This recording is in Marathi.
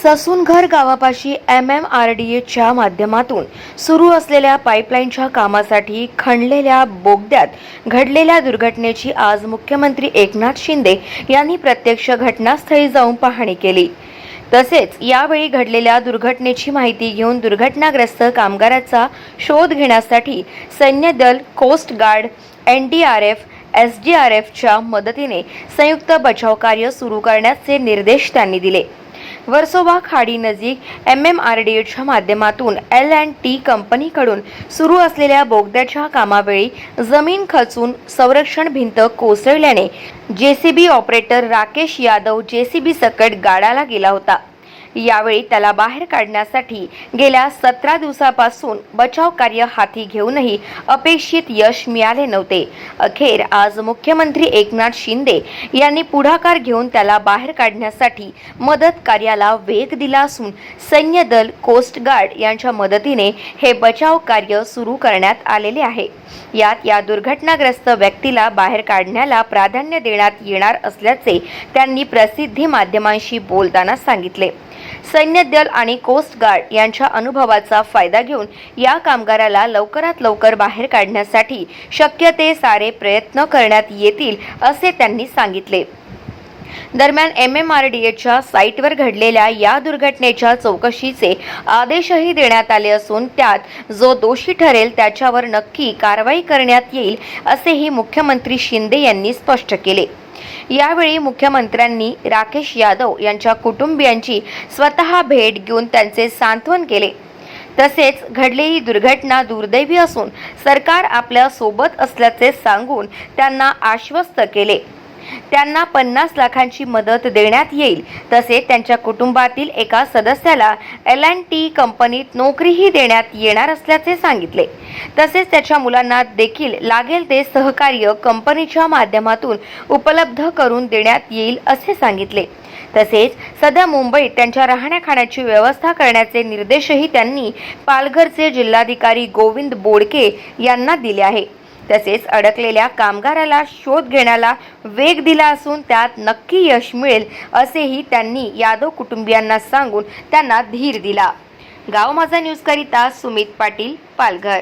ससूनघर गावापाशी MMRDAच्या माध्यमातून सुरू असलेल्या पाईपलाईनच्या कामासाठी खणलेल्या बोगद्यात घडलेल्या दुर्घटनेची आज मुख्यमंत्री एकनाथ शिंदे यांनी प्रत्यक्ष घटनास्थळी जाऊन पाहणी केली। तसेच यावेळी घडलेल्या दुर्घटनेची माहिती घेऊन दुर्घटनाग्रस्त कामगाराचा शोध घेण्यासाठी सैन्य दल, कोस्ट गार्ड, NDRF, SDRFच्या मदतीने संयुक्त बचाव कार्य सुरू करण्याचे निर्देश त्यांनी दिले। वर्सोवा खाडी नजीक MMRDAच्या माध्यमातून L&T कंपनीकडून सुरू असलेल्या बोगद्याच्या कामावेळी जमीन खचून संरक्षण भिंत कोसळल्याने JCB operator Rakesh Yadav JCB सकट गाडाला गेला होता। यावेळी त्याला बाहेर काढण्यासाठी गेल्या 17 दिवसापासून बचाव कार्य हाती घेऊनही अपेक्षित यश मिळाले नव्हते। अखेर आज मुख्यमंत्री एकनाथ शिंदे यांनी पुढाकार घेऊन त्याला बाहेर काढण्यासाठी मदत कार्याला वेग दिला असून सैन्य दल, कोस्ट गार्ड यांच्या मदतीने हे बचाव कार्य सुरू करण्यात आलेले आहे। यात या दुर्घटनाग्रस्त व्यक्तीला बाहेर काढण्याला प्राधान्य देण्यात येणार असल्याचे त्यांनी प्रसिद्धी माध्यमांशी बोलताना सांगितले। सैन्य दल आणि कोस्ट गार्ड यांच्या अनुभवाचा फायदा घेऊन या कामगाराला लवकरात लवकर बाहेर काढण्यासाठी शक्य ते सारे प्रयत्न करण्यात येतील असे त्यांनी सांगितले। दरम्यान MMRDAच्या साईटवर घडलेल्या या दुर्घटनेच्या चौकशीचे आदेशही देण्यात आले असून त्यात जो दोषी ठरेल त्याच्यावर नक्की कारवाई करण्यात येईल असेही मुख्यमंत्री शिंदे यांनी स्पष्ट केले। यावेळी मुख्यमंत्र्यांनी राकेश यादव यांच्या कुटुंबियांची स्वतः भेट घेऊन त्यांचे सांत्वन केले। तसेच घडलेली दुर्घटना दुर्दैवी असून सरकार आपल्या सोबत असल्याचे सांगून त्यांना आश्वस्त केले। त्यांना 50 लाखांची मदत देण्यात येईल। तसेच त्यांच्या कुटुंबातील एका सदस्याला L&T कंपनीत नोकरीही देण्यात येणार असल्याचे सांगितले। तसेच त्याच्या मुलांना देखील लागेल ते सहकार्य कंपनीच्या माध्यमातून उपलब्ध करून देण्यात येईल असे सांगितले। तसेच सध्या मुंबईत त्यांच्या राहण्या-खाण्याची व्यवस्था करण्याचे निर्देशही त्यांनी पालघरचे जिल्हाधिकारी गोविंद बोडके यांना दिले आहे। तसेच अडकलेल्या कामगाराला शोध घेण्याला वेग दिला असून त्यात नक्की यश मिळेल असेही त्यांनी यादव कुटुंबियांना सांगून त्यांना धीर दिला। गाव माझा न्यूज करिता सुमित पाटील, पालघर।